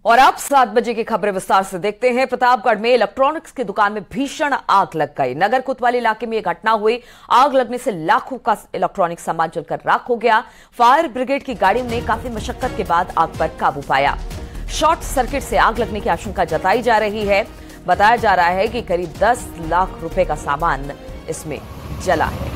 और अब 7 बजे की खबरें विस्तार से देखते हैं। प्रतापगढ़ में इलेक्ट्रॉनिक्स की दुकान में भीषण आग लग गई। नगर कोतवाली इलाके में यह घटना हुई। आग लगने से लाखों का इलेक्ट्रॉनिक सामान जलकर राख हो गया। फायर ब्रिगेड की गाड़ियों ने काफी मशक्कत के बाद आग पर काबू पाया। शॉर्ट सर्किट से आग लगने की आशंका जताई जा रही है। बताया जा रहा है कि करीब 10 लाख रुपए का सामान इसमें जला है।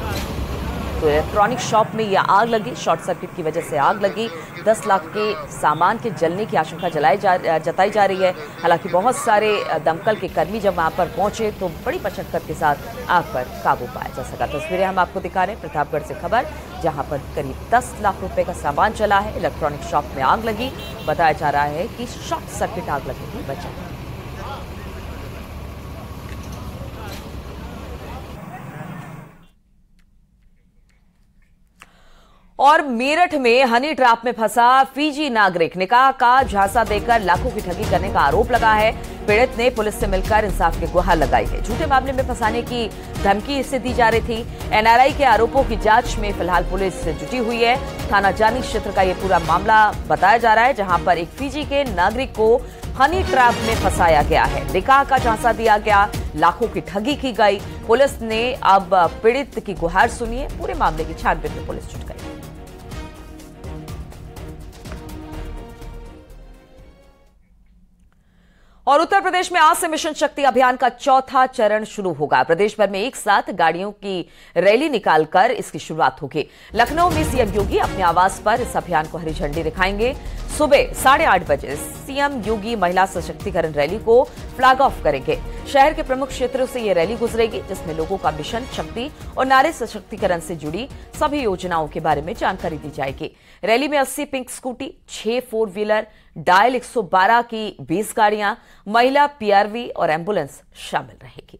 तो इलेक्ट्रॉनिक शॉप में यह आग लगी, शॉर्ट सर्किट की वजह से आग लगी। 10 लाख के सामान के जलने की आशंका जताई जा रही है। हालांकि बहुत सारे दमकल के कर्मी जब वहां पर पहुंचे तो बड़ी मशक्कत के साथ आग पर काबू पाया जा सका। तस्वीरें हम आपको दिखा रहे हैं प्रतापगढ़ से खबर, जहां पर करीब 10 लाख रुपए का सामान जला है। इलेक्ट्रॉनिक शॉप में आग लगी। बताया जा रहा है कि शॉर्ट सर्किट आग लगने की वजह है। और मेरठ में हनी ट्रैप में फंसा फीजी नागरिक, निकाह का झांसा देकर लाखों की ठगी करने का आरोप लगा है। पीड़ित ने पुलिस से मिलकर इंसाफ की गुहार लगाई है। झूठे मामले में फंसाने की धमकी इससे दी जा रही थी। एनआरआई के आरोपों की जांच में फिलहाल पुलिस जुटी हुई है। थाना जानी क्षेत्र का यह पूरा मामला बताया जा रहा है, जहां पर एक फीजी के नागरिक को हनी ट्रैप में फंसाया गया है। निकाह का झांसा दिया गया, लाखों की ठगी की गई। पुलिस ने अब पीड़ित की गुहार सुनी है। पूरे मामले की छानबीन में पुलिस जुट गई। और उत्तर प्रदेश में आज से मिशन शक्ति अभियान का चौथा चरण शुरू होगा। प्रदेश भर में एक साथ गाड़ियों की रैली निकालकर इसकी शुरुआत होगी। लखनऊ में सीएम योगी अपने आवास पर इस अभियान को हरी झंडी दिखाएंगे। सुबह 8:30 बजे सीएम योगी महिला सशक्तिकरण रैली को फ्लैग ऑफ करेंगे। शहर के प्रमुख क्षेत्रों से यह रैली गुजरेगी, जिसमें लोगों का मिशन शक्ति और नारी सशक्तिकरण से जुड़ी सभी योजनाओं के बारे में जानकारी दी जाएगी। रैली में 80 पिंक स्कूटी, 6 4 व्हीलर, डायल 112 की 20 गाड़ियां, महिला पीआरवी और एम्बुलेंस शामिल रहेगी।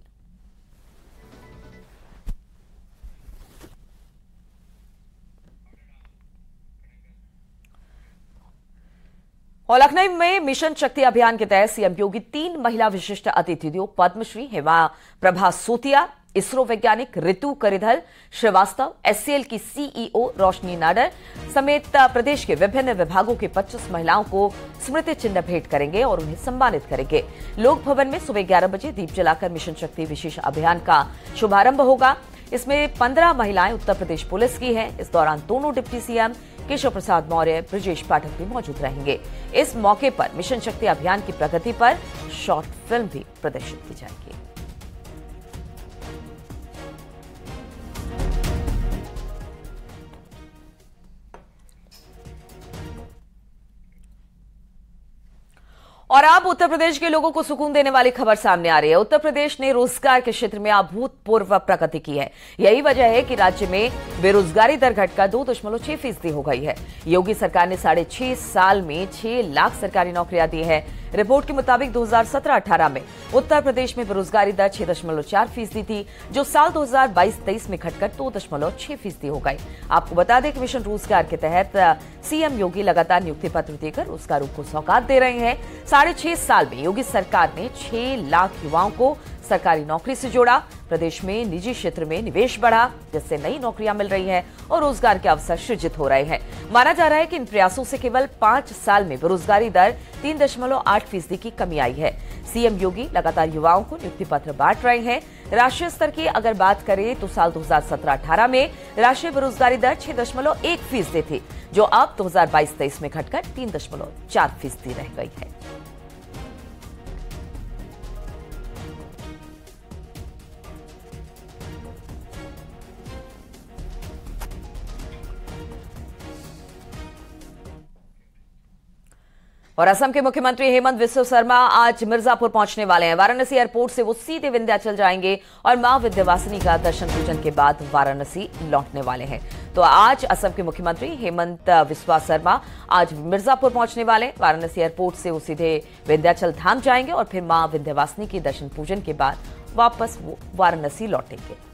और लखनऊ में मिशन शक्ति अभियान के तहत सीएम योगी 3 महिला विशिष्ट अतिथियों पद्मश्री हेमा प्रभा सूतिया, इसरो वैज्ञानिक ऋतु करिधल श्रीवास्तव, एचसीएल की सीईओ रोशनी नाडर समेत प्रदेश के विभिन्न विभागों की 25 महिलाओं को स्मृति चिन्ह भेंट करेंगे और उन्हें सम्मानित करेंगे। लोक भवन में सुबह 11 बजे दीप जलाकर मिशन शक्ति विशेष अभियान का शुभारंभ होगा। इसमें 15 महिलाएं उत्तर प्रदेश पुलिस की हैं। इस दौरान दोनों डिप्टी सीएम केशव प्रसाद मौर्य, ब्रजेश पाठक भी मौजूद रहेंगे। इस मौके पर मिशन शक्ति अभियान की प्रगति पर शॉर्ट फिल्म भी प्रदर्शित की जाएगी। और अब उत्तर प्रदेश के लोगों को सुकून देने वाली खबर सामने आ रही है। उत्तर प्रदेश ने रोजगार के क्षेत्र में अभूतपूर्व प्रगति की है। यही वजह है कि राज्य में बेरोजगारी दर घटकर 2.6% हो गई है। योगी सरकार ने 6.5 साल में 6 लाख सरकारी नौकरियां दी है। रिपोर्ट के मुताबिक 2017-18 में उत्तर प्रदेश में बेरोजगारी दर 6.4% थी, जो साल 2022-23 में घटकर 2.6% हो गई। आपको बता दें कि मिशन रोजगार के तहत सीएम योगी लगातार नियुक्ति पत्र देकर रोजगारों को सौगात दे रहे हैं। 6.5 साल में योगी सरकार ने 6 लाख युवाओं को सरकारी नौकरी से जोड़ा। प्रदेश में निजी क्षेत्र में निवेश बढ़ा, जिससे नई नौकरियां मिल रही हैं और रोजगार के अवसर सृजित हो रहे हैं। माना जा रहा है कि इन प्रयासों से केवल 5 साल में बेरोजगारी दर 3.8% की कमी आई है। सीएम योगी लगातार युवाओं को नियुक्ति पत्र बांट रहे हैं। राष्ट्रीय स्तर की अगर बात करें तो साल 2017-18 में राष्ट्रीय बेरोजगारी दर 6.1% थी, जो अब 2022-23 में घटकर 3.4% रह गई है। और असम के मुख्यमंत्री हेमंत बिस्वा शर्मा आज मिर्जापुर पहुंचने वाले हैं। वाराणसी एयरपोर्ट से वो सीधे विंध्याचल जाएंगे और मां विंध्यवासिनी का दर्शन पूजन के बाद वाराणसी लौटने वाले हैं। तो आज असम के मुख्यमंत्री हेमंत बिस्वा शर्मा आज मिर्जापुर पहुंचने वाले। वाराणसी एयरपोर्ट से वो सीधे विंध्याचल धाम जाएंगे और फिर मां विंध्यवासिनी की दर्शन पूजन के बाद वापस वो वाराणसी लौटेंगे।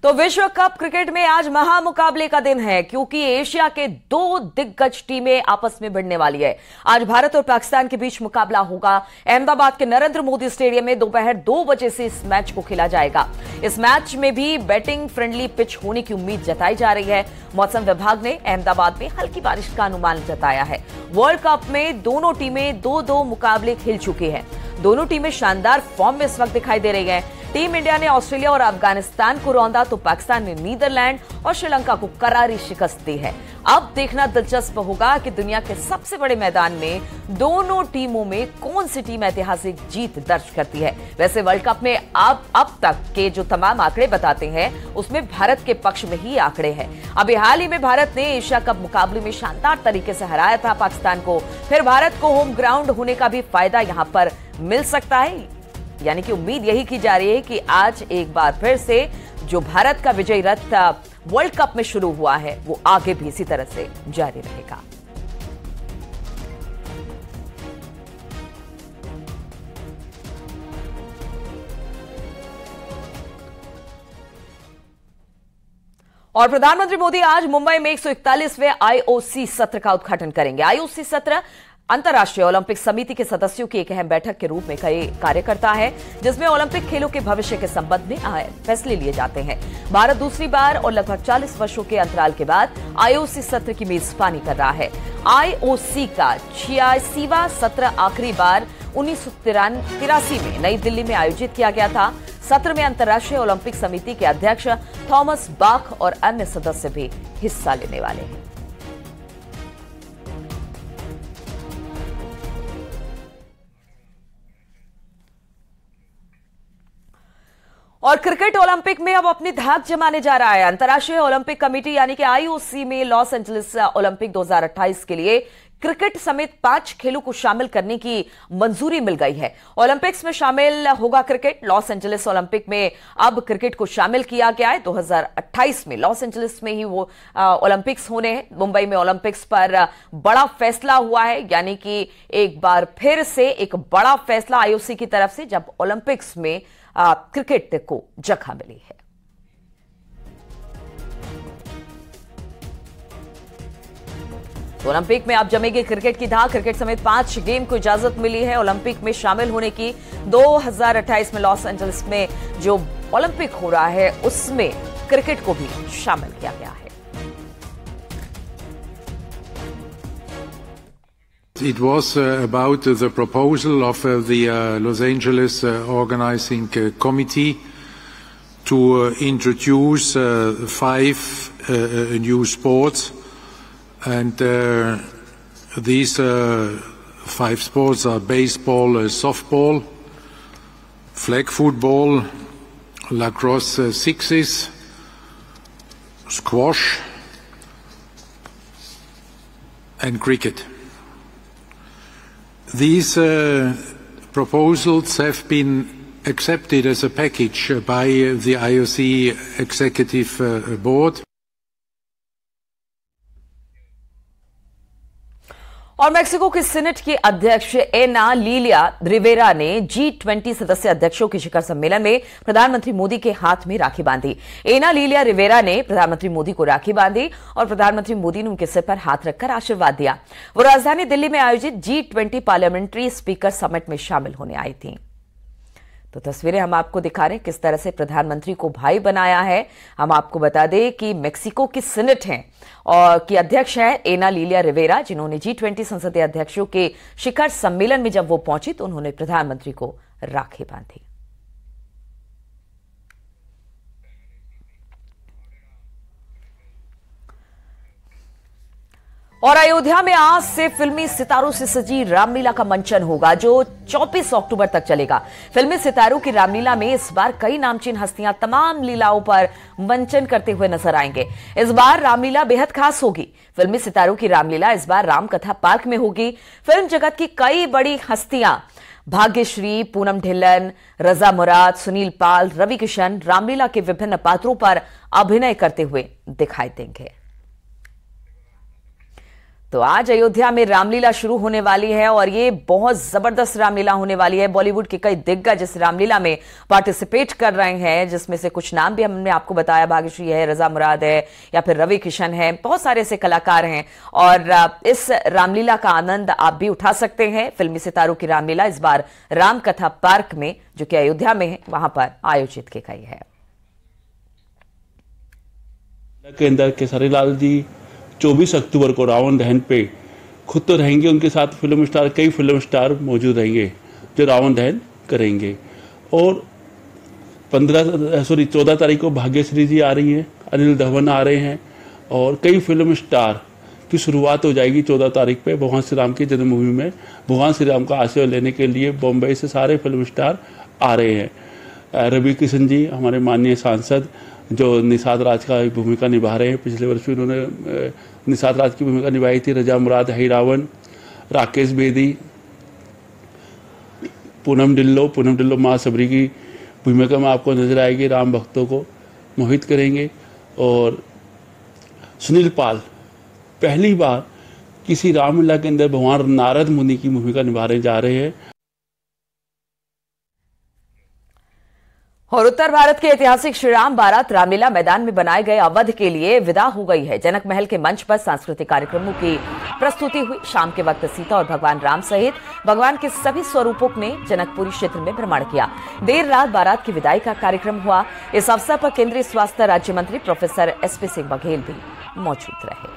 तो तो विश्व कप क्रिकेट में आज महामुकाबले का दिन है, क्योंकि एशिया के दो दिग्गज टीमें आपस में भिड़ने वाली है। आज भारत और पाकिस्तान के बीच मुकाबला होगा। अहमदाबाद के नरेंद्र मोदी स्टेडियम में दोपहर 2 बजे से इस मैच को खेला जाएगा। इस मैच में भी बैटिंग फ्रेंडली पिच होने की उम्मीद जताई जा रही है। मौसम विभाग ने अहमदाबाद में हल्की बारिश का अनुमान जताया है। वर्ल्ड कप में दोनों टीमें 2-2 मुकाबले खेल चुकी हैं। दोनों टीमें शानदार फॉर्म में इस वक्त दिखाई दे रही हैं। टीम इंडिया ने ऑस्ट्रेलिया और अफगानिस्तान को रौंदा, तो पाकिस्तान ने नीदरलैंड और श्रीलंका को करारी शिकस्त दी है। अब देखना दिलचस्प होगा कि दुनिया के सबसे बड़े मैदान में दोनों टीमों में कौन सी टीम ऐतिहासिक जीत दर्ज करती है। वैसे वर्ल्ड कप में अब तक के जो तमाम आंकड़े बताते हैं, उसमें भारत के पक्ष में ही आंकड़े हैं। अभी हाल ही में भारत ने एशिया कप मुकाबले में शानदार तरीके से हराया था पाकिस्तान को। फिर भारत को होम ग्राउंड होने का भी फायदा यहां पर मिल सकता है। यानी कि उम्मीद यही की जा रही है कि आज एक बार फिर से जो भारत का विजयी रथ वर्ल्ड कप में शुरू हुआ है, वो आगे भी इसी तरह से जारी रहेगा। और प्रधानमंत्री मोदी आज मुंबई में 141वें आईओसी सत्र का उद्घाटन करेंगे। आईओसी सत्र अंतर्राष्ट्रीय ओलंपिक समिति के सदस्यों की एक अहम बैठक के रूप में कार्य करता है, जिसमें ओलंपिक खेलों के भविष्य के संबंध में फैसले लिए जाते हैं। भारत दूसरी बार और लगभग 40 वर्षों के अंतराल के बाद आईओसी सत्र की मेजबानी कर रहा है। आईओसी का 86वां सत्र आखिरी बार 1983 में नई दिल्ली में आयोजित किया गया था। सत्र में अंतर्राष्ट्रीय ओलंपिक समिति के अध्यक्ष थॉमस बाख और अन्य सदस्य भी हिस्सा लेने वाले हैं। और क्रिकेट ओलंपिक में अब अपनी धाक जमाने जा रहा है। अंतर्राष्ट्रीय ओलंपिक कमेटी यानी कि आईओसी में लॉस एंजलिस ओलंपिक 2028 के लिए क्रिकेट समेत 5 खेलों को शामिल करने की मंजूरी मिल गई है। ओलंपिक्स में शामिल होगा क्रिकेट। लॉस एंजलिस ओलंपिक में अब क्रिकेट को शामिल किया गया है। 2028 में लॉस एंजलिस में ही वो ओलंपिक्स होने हैं। मुंबई में ओलंपिक्स पर बड़ा फैसला हुआ है, यानी कि एक बार फिर से एक बड़ा फैसला आईओसी की तरफ से, जब ओलंपिक्स में क्रिकेट को जगह मिली है। तो ओलंपिक में अब जमेगी क्रिकेट की धाक। क्रिकेट समेत 5 गेम को इजाजत मिली है ओलंपिक में शामिल होने की। 2028 में लॉस एंजलिस में जो ओलंपिक हो रहा है, उसमें क्रिकेट को भी शामिल किया गया है। It was about the proposal of the Los Angeles Organizing Committee to introduce 5 new sports, and these 5 sports are baseball, softball, flag football, lacrosse sixes, squash, and cricket. These proposals have been accepted as a package by the IOC Executive Board. और Mexico के senate के अध्यक्ष एना लीलिया Riviera ने G20 सदस्य अध्यक्षों के शिखर सम्मेलन में प्रधानमंत्री मोदी के हाथ में राखी बांधी। एना लीलिया रिवेरा ने प्रधानमंत्री मोदी को राखी बांधी और प्रधानमंत्री मोदी ने उनके सिर पर हाथ रखकर आशीर्वाद दिया। वो राजधानी दिल्ली में आयोजित G20 पार्लियामेंट्री स्पीकर समिट में शामिल होने आई थी। तो तस्वीरें हम आपको दिखा रहे हैं किस तरह से प्रधानमंत्री को भाई बनाया है। हम आपको बता दें कि मेक्सिको की सीनेट हैं और की अध्यक्ष है एना लीलिया रिवेरा, जिन्होंने G20 संसदीय अध्यक्षों के शिखर सम्मेलन में जब वो पहुंची तो उन्होंने प्रधानमंत्री को राखी बांधी। और अयोध्या में आज से फिल्मी सितारों से सजी रामलीला का मंचन होगा, जो 24 अक्टूबर तक चलेगा। फिल्मी सितारों की रामलीला में इस बार कई नामचीन हस्तियां तमाम लीलाओं पर मंचन करते हुए नजर आएंगे। इस बार रामलीला बेहद खास होगी। फिल्मी सितारों की रामलीला इस बार रामकथा पार्क में होगी। फिल्म जगत की कई बड़ी हस्तियां भाग्यश्री, पूनम ढिल्लन, रजा मुराद, सुनील पाल, रवि किशन रामलीला के विभिन्न पात्रों पर अभिनय करते हुए दिखाई देंगे। तो आज अयोध्या में रामलीला शुरू होने वाली है और ये बहुत जबरदस्त रामलीला होने वाली है। बॉलीवुड के कई दिग्गज इस रामलीला में पार्टिसिपेट कर रहे हैं, जिसमें से कुछ नाम भी हमने आपको बताया, भाग्यश्री है, रजा मुराद है या फिर रवि किशन है, बहुत सारे ऐसे कलाकार हैं। और इस रामलीला का आनंद आप भी उठा सकते हैं। फिल्मी सितारों की रामलीला इस बार रामकथा पार्क में, जो कि अयोध्या में है, वहां पर आयोजित की गई है। के अंदर केसरी लाल जी 24 अक्टूबर को रावण दहन पे खुद तो रहेंगे, उनके साथ कई फिल्म स्टार मौजूद रहेंगे जो रावण दहन करेंगे। और 14 तारीख को भाग्यश्री जी आ रही हैं, अनिल धवन आ रहे हैं और कई फिल्म स्टार की शुरुआत हो जाएगी 14 तारीख पे भगवान श्री राम की जन्मभूमि में। भगवान श्री राम का आशीर्वाद लेने के लिए बॉम्बे से सारे फिल्म स्टार आ रहे हैं। रवि किशन जी हमारे माननीय सांसद जो निषाद राज का भूमिका निभा रहे हैं, पिछले वर्ष भी उन्होंने निषाद राज की भूमिका निभाई थी। रजा मुराद, हई रावण, राकेश बेदी, पूनम डिल्लो माँ सबरी की भूमिका में आपको नजर आएगी, राम भक्तों को मोहित करेंगे। और सुनील पाल पहली बार किसी रामलीला के अंदर भगवान नारद मुनि की भूमिका निभाने जा रहे हैं। और उत्तर भारत के ऐतिहासिक श्रीराम बारात रामलीला मैदान में बनाए गए अवध के लिए विदा हो गई है। जनक महल के मंच पर सांस्कृतिक कार्यक्रमों की प्रस्तुति हुई। शाम के वक्त सीता और भगवान राम सहित भगवान के सभी स्वरूपों ने जनकपुरी क्षेत्र में भ्रमण किया। देर रात बारात की विदाई का कार्यक्रम हुआ। इस अवसर पर केंद्रीय स्वास्थ्य राज्य मंत्री प्रोफेसर एसपी सिंह बघेल भी मौजूद रहे।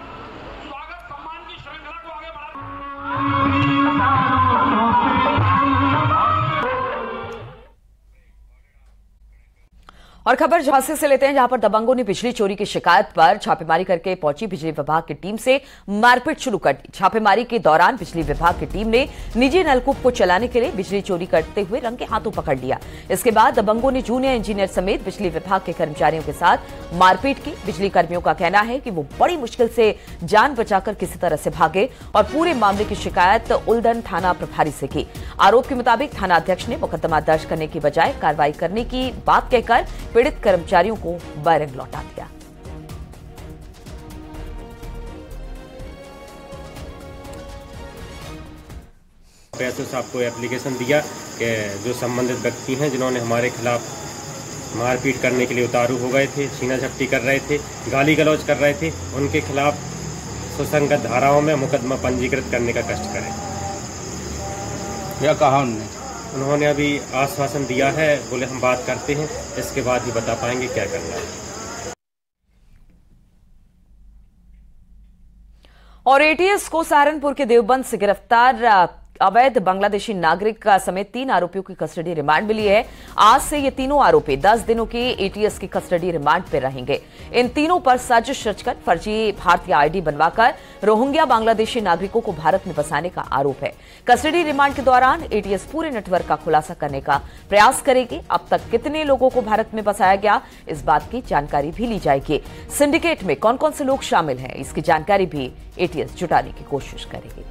और खबर झांसी से लेते हैं, जहां पर दबंगों ने बिजली चोरी की शिकायत पर छापेमारी करके पहुंची बिजली विभाग की टीम से मारपीट शुरू कर दी। छापेमारी के दौरान बिजली विभाग की टीम ने निजी नलकूप को चलाने के लिए बिजली चोरी करते हुए रंगे हाथों पकड़ लिया। इसके बाद दबंगों ने जूनियर इंजीनियर समेत बिजली विभाग के कर्मचारियों के साथ मारपीट की। बिजली कर्मियों का कहना है कि वो बड़ी मुश्किल से जान बचाकर किसी तरह से भागे और पूरे मामले की शिकायत उल्दन थाना प्रभारी से की। आरोप के मुताबिक थाना अध्यक्ष ने मुकदमा दर्ज करने की बजाय कार्रवाई करने की बात कहकर पीड़ित कर्मचारियों को बैरक लौटा दिया। एसओ साहब को एप्लीकेशन दिया कि जो संबंधित व्यक्ति हैं जिन्होंने हमारे खिलाफ मारपीट करने के लिए उतारू हो गए थे, छीना झपटी कर रहे थे, गाली गलौज कर रहे थे, उनके खिलाफ सुसंगत धाराओं में मुकदमा पंजीकृत करने का कष्ट करें। क्या कहा उन्होंने अभी आश्वासन दिया है, बोले हम बात करते हैं, इसके बाद ही बता पाएंगे क्या करना है। और एटीएस को सहारनपुर के देवबंद से गिरफ्तार अवैध बांग्लादेशी नागरिक का समेत 3 आरोपियों की कस्टडी रिमांड मिली है। आज से ये तीनों आरोपी 10 दिनों की एटीएस की कस्टडी रिमांड पर रहेंगे। इन तीनों पर साजिश रचकर फर्जी भारतीय आईडी बनवाकर रोहिंग्या बांग्लादेशी नागरिकों को भारत में बसाने का आरोप है। कस्टडी रिमांड के दौरान एटीएस पूरे नेटवर्क का खुलासा करने का प्रयास करेगी। अब तक कितने लोगों को भारत में बसाया गया, इस बात की जानकारी भी ली जाएगी। सिंडिकेट में कौन कौन से लोग शामिल हैं, इसकी जानकारी भी एटीएस जुटाने की कोशिश करेगी।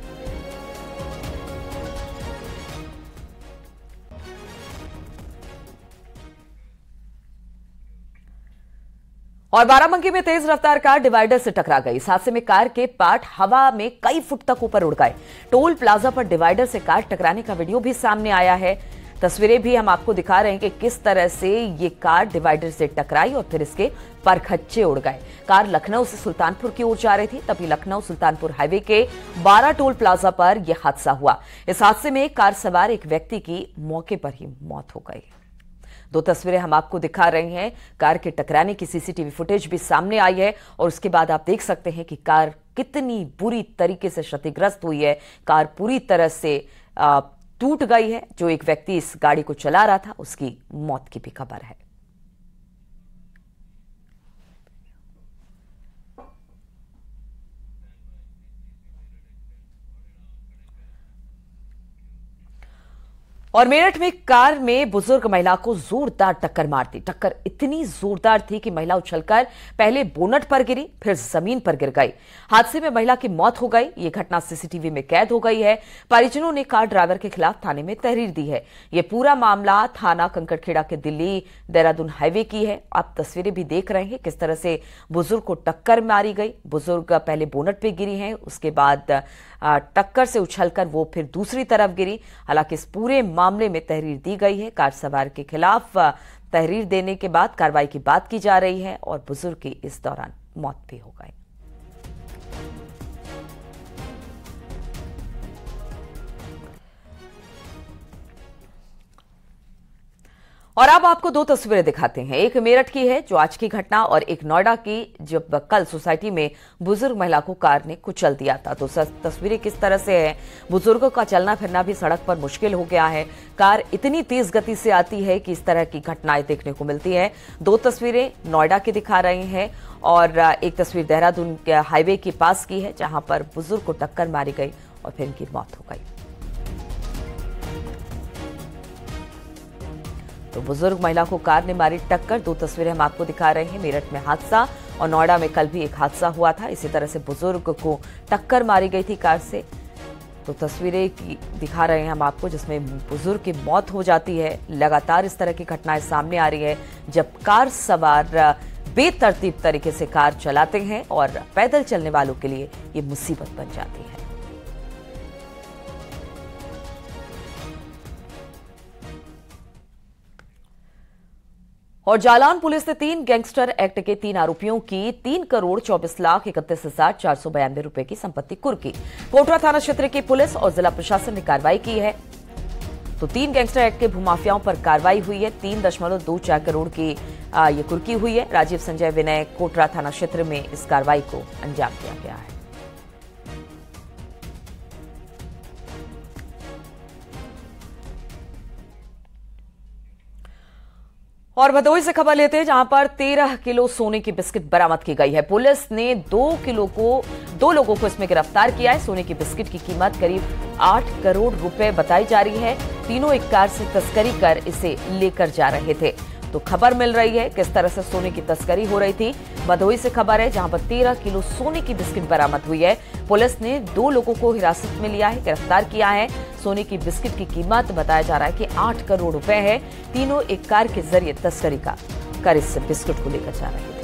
और बाराबंकी में तेज रफ्तार कार डिवाइडर से टकरा गई। इस हादसे में कार के पार्ट हवा में कई फुट तक ऊपर उड़ गए। टोल प्लाजा पर डिवाइडर से कार टकराने का वीडियो भी सामने आया है। तस्वीरें भी हम आपको दिखा रहे हैं कि किस तरह से ये कार डिवाइडर से टकराई और फिर इसके परखच्चे उड़ गए। कार लखनऊ से सुल्तानपुर की ओर जा रही थी, तभी लखनऊ सुल्तानपुर हाईवे के 12 टोल प्लाजा पर यह हादसा हुआ। इस हादसे में कार सवार एक व्यक्ति की मौके पर ही मौत हो गई। 2 तस्वीरें हम आपको दिखा रहे हैं। कार के टकराने की सीसीटीवी फुटेज भी सामने आई है और उसके बाद आप देख सकते हैं कि कार कितनी बुरी तरीके से क्षतिग्रस्त हुई है। कार पूरी तरह से टूट गई है। जो एक व्यक्ति इस गाड़ी को चला रहा था, उसकी मौत की भी खबर है। और मेरठ में कार में बुजुर्ग महिला को जोरदार टक्कर मार दी। टक्कर इतनी जोरदार थी कि महिला उछलकर पहले बोनट पर गिरी, फिर जमीन पर गिर गई। हादसे में महिला की मौत हो गई। ये घटना सीसीटीवी में कैद हो गई है। परिजनों ने कार ड्राइवर के खिलाफ थाने में तहरीर दी है। ये पूरा मामला थाना कंकड़खेड़ा के दिल्ली देहरादून हाईवे की है। आप तस्वीरें भी देख रहे हैं किस तरह से बुजुर्ग को टक्कर मारी गई। बुजुर्ग पहले बोनट पे गिरी हैं, उसके बाद टक्कर से उछलकर वो फिर दूसरी तरफ गिरी। हालांकि इस पूरे मामले में तहरीर दी गई है। कार सवार के खिलाफ तहरीर देने के बाद कार्रवाई की बात की जा रही है और बुजुर्ग की इस दौरान मौत भी हो गई। और अब आपको दो तस्वीरें दिखाते हैं। एक मेरठ की है जो आज की घटना, और एक नोएडा की जब कल सोसाइटी में बुजुर्ग महिला को कार ने कुचल दिया था। तो तस्वीरें किस तरह से है, बुजुर्गों का चलना फिरना भी सड़क पर मुश्किल हो गया है। कार इतनी तेज गति से आती है कि इस तरह की घटनाएं देखने को मिलती है। दो तस्वीरें नोएडा की दिखा रही हैं और एक तस्वीर देहरादून के हाईवे के पास की है जहां पर बुजुर्ग को टक्कर मारी गई और फिर इनकी मौत हो गई। तो बुजुर्ग महिला को कार ने मारी टक्कर। दो तस्वीरें हम आपको दिखा रहे हैं। मेरठ में हादसा और नोएडा में कल भी एक हादसा हुआ था। इसी तरह से बुजुर्ग को टक्कर मारी गई थी कार से। तो तस्वीरें दिखा रहे हैं हम आपको जिसमें बुजुर्ग की मौत हो जाती है। लगातार इस तरह की घटनाएं सामने आ रही है जब कार सवार बेतरतीब तरीके से कार चलाते हैं और पैदल चलने वालों के लिए ये मुसीबत बन जाती है। और जालान पुलिस ने 3 गैंगस्टर एक्ट के 3 आरोपियों की 3,24,31,492 रुपए की संपत्ति कुर्की। कोटरा थाना क्षेत्र की पुलिस और जिला प्रशासन ने कार्रवाई की है। तो 3 गैंगस्टर एक्ट के भूमाफियाओं पर कार्रवाई हुई है। 3.24 करोड़ की ये कुर्की हुई है। राजीव संजय विनय कोटरा थाना क्षेत्र में इस कार्रवाई को अंजाम दिया गया है। और भदोही से खबर लेते हैं जहां पर 13 किलो सोने की बिस्किट बरामद की गई है। पुलिस ने 2 लोगों को इसमें गिरफ्तार किया है। सोने की बिस्किट की कीमत करीब 8 करोड़ रुपए बताई जा रही है। तीनों एक कार से तस्करी कर इसे लेकर जा रहे थे। तो खबर मिल रही है किस तरह से सोने की तस्करी हो रही थी। भदोही से खबर है जहां पर 13 किलो सोने की बिस्किट बरामद हुई है। पुलिस ने 2 लोगों को हिरासत में लिया है, गिरफ्तार किया है। सोने की बिस्किट की कीमत बताया जा रहा है कि 8 करोड़ रुपए है। तीनों एक कार के जरिए तस्करी कर इस बिस्किट को लेकर जा रहे थे।